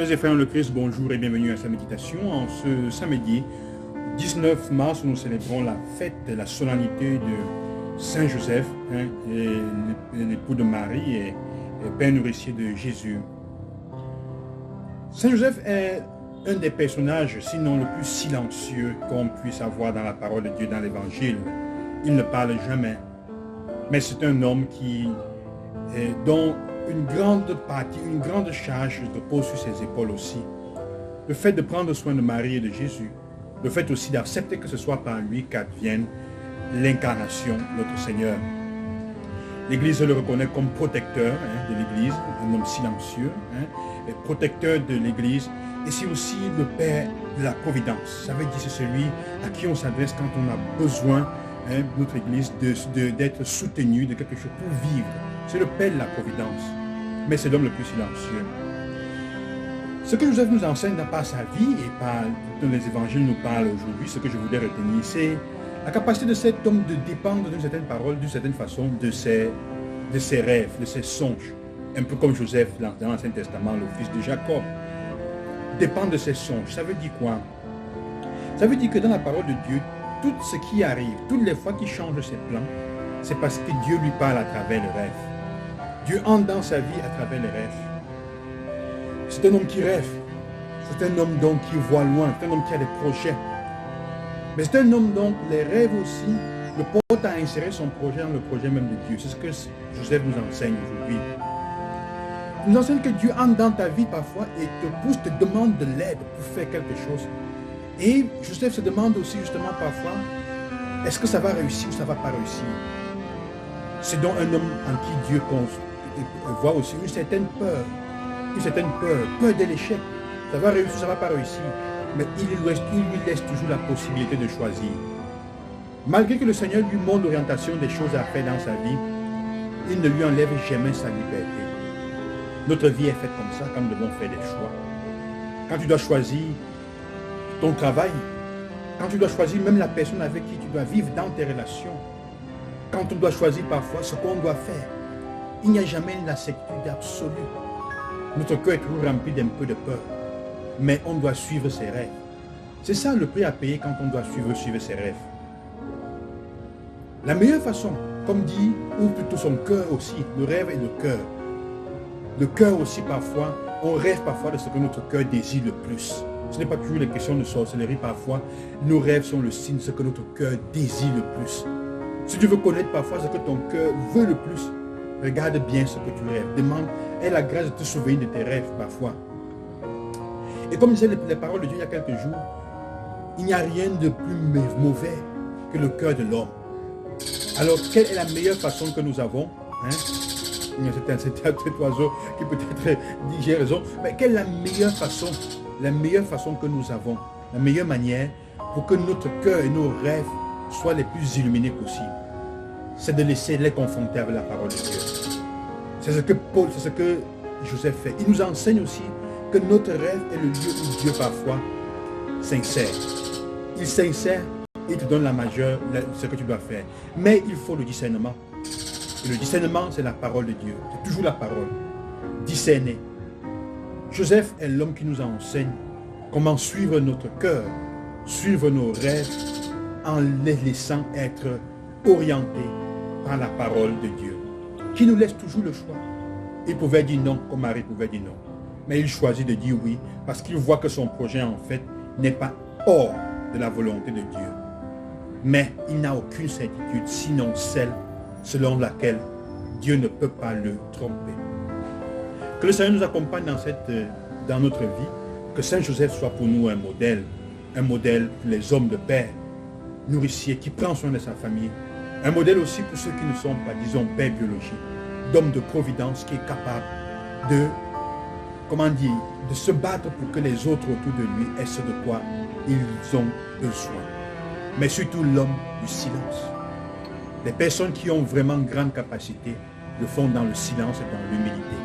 Frères et frères en le Christ, bonjour et bienvenue à sa méditation. En ce samedi 19 mars, nous célébrons la fête, la solennité de Saint Joseph, l'époux de Marie et père nourricier de Jésus. Saint Joseph est un des personnages, sinon le plus silencieux qu'on puisse avoir dans la parole de Dieu, dans l'Évangile. Il ne parle jamais, mais c'est un homme dont une grande partie, une grande charge repose sur ses épaules aussi. Le fait de prendre soin de Marie et de Jésus, le fait aussi d'accepter que ce soit par lui qu'advienne l'incarnation de notre Seigneur. L'Église le reconnaît comme protecteur de l'Église, un homme silencieux, protecteur de l'Église, et c'est aussi le Père de la Providence. Ça veut dire c'est celui à qui on s'adresse quand on a besoin, notre Église, d'être soutenu de quelque chose pour vivre. C'est le Père de la Providence, mais c'est l'homme le plus silencieux. Ce que Joseph nous enseigne par sa vie et par dont les évangiles nous parlent aujourd'hui, ce que je voudrais retenir, c'est la capacité de cet homme de dépendre d'une certaine parole, d'une certaine façon, de ses rêves, de ses songes. Un peu comme Joseph dans l'Ancien Testament, le fils de Jacob. Dépendre de ses songes. Ça veut dire quoi? Ça veut dire que dans la parole de Dieu, tout ce qui arrive, toutes les fois qu'il change ses plans, c'est parce que Dieu lui parle à travers le rêve. Dieu entre dans sa vie à travers les rêves. C'est un homme qui rêve. C'est un homme donc qui voit loin. C'est un homme qui a des projets. Mais c'est un homme dont les rêves aussi le portent à insérer son projet dans le projet même de Dieu. C'est ce que Joseph nous enseigne aujourd'hui. Il nous enseigne que Dieu entre dans ta vie parfois et te pousse, te demande de l'aide pour faire quelque chose. Et Joseph se demande aussi justement parfois, est-ce que ça va réussir ou ça ne va pas réussir? C'est donc un homme en qui Dieu voit aussi une certaine peur, peur de l'échec. Ça va réussir, ça ne va pas réussir. Mais il lui laisse toujours la possibilité de choisir. Malgré que le Seigneur lui montre l'orientation des choses à faire dans sa vie, il ne lui enlève jamais sa liberté. Notre vie est faite comme ça quand nous devons faire des choix. Quand tu dois choisir ton travail, quand tu dois choisir même la personne avec qui tu dois vivre dans tes relations, quand on doit choisir parfois ce qu'on doit faire, il n'y a jamais la certitude absolue. Notre cœur est toujours rempli d'un peu de peur, mais on doit suivre ses rêves. C'est ça le prix à payer quand on doit suivre ses rêves. La meilleure façon, comme dit, ou plutôt son cœur aussi, le rêve et le cœur. Le cœur aussi parfois, on rêve parfois de ce que notre cœur désire le plus. Ce n'est pas toujours les questions de sorcellerie parfois. Nos rêves sont le signe de ce que notre cœur désire le plus. Si tu veux connaître parfois ce que ton cœur veut le plus, regarde bien ce que tu rêves. Demande, aie la grâce de te souvenir de tes rêves parfois. Et comme disaient les paroles de Dieu il y a quelques jours, il n'y a rien de plus mauvais que le cœur de l'homme. Alors, quelle est la meilleure façon que nous avons? C'est un oiseau qui peut-être dit j'ai raison, mais quelle est la meilleure façon que nous avons, la meilleure manière pour que notre cœur et nos rêves soient les plus illuminés possible? C'est de laisser les confronter avec la parole de Dieu. C'est ce que Joseph fait. Il nous enseigne aussi que notre rêve est le lieu où Dieu parfois s'insère. Il s'insère et il te donne ce que tu dois faire. Mais il faut le discernement. Et le discernement, c'est la parole de Dieu. C'est toujours la parole. Discerner. Joseph est l'homme qui nous enseigne comment suivre notre cœur, suivre nos rêves en les laissant être orientés par la parole de Dieu, qui nous laisse toujours le choix. Il pouvait dire non, comme Marie pouvait dire non. Mais il choisit de dire oui, parce qu'il voit que son projet, en fait, n'est pas hors de la volonté de Dieu. Mais il n'a aucune certitude, sinon celle selon laquelle Dieu ne peut pas le tromper. Que le Seigneur nous accompagne dans notre vie, que Saint Joseph soit pour nous un modèle pour les hommes de père, nourricier, qui prend soin de sa famille, un modèle aussi pour ceux qui ne sont pas, disons, pères biologiques, d'hommes de providence qui est capable de se battre pour que les autres autour de lui aient ce de quoi ils ont besoin. Mais surtout l'homme du silence. Les personnes qui ont vraiment grande capacité le font dans le silence et dans l'humilité.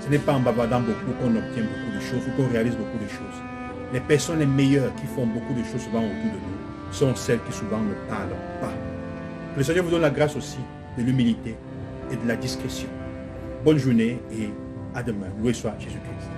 Ce n'est pas en bavardant beaucoup qu'on obtient beaucoup de choses ou qu'on réalise beaucoup de choses. Les personnes les meilleures qui font beaucoup de choses souvent autour de nous sont celles qui souvent ne parlent pas. Que le Seigneur vous donne la grâce aussi de l'humilité et de la discrétion. Bonne journée et à demain. Loué soit Jésus-Christ.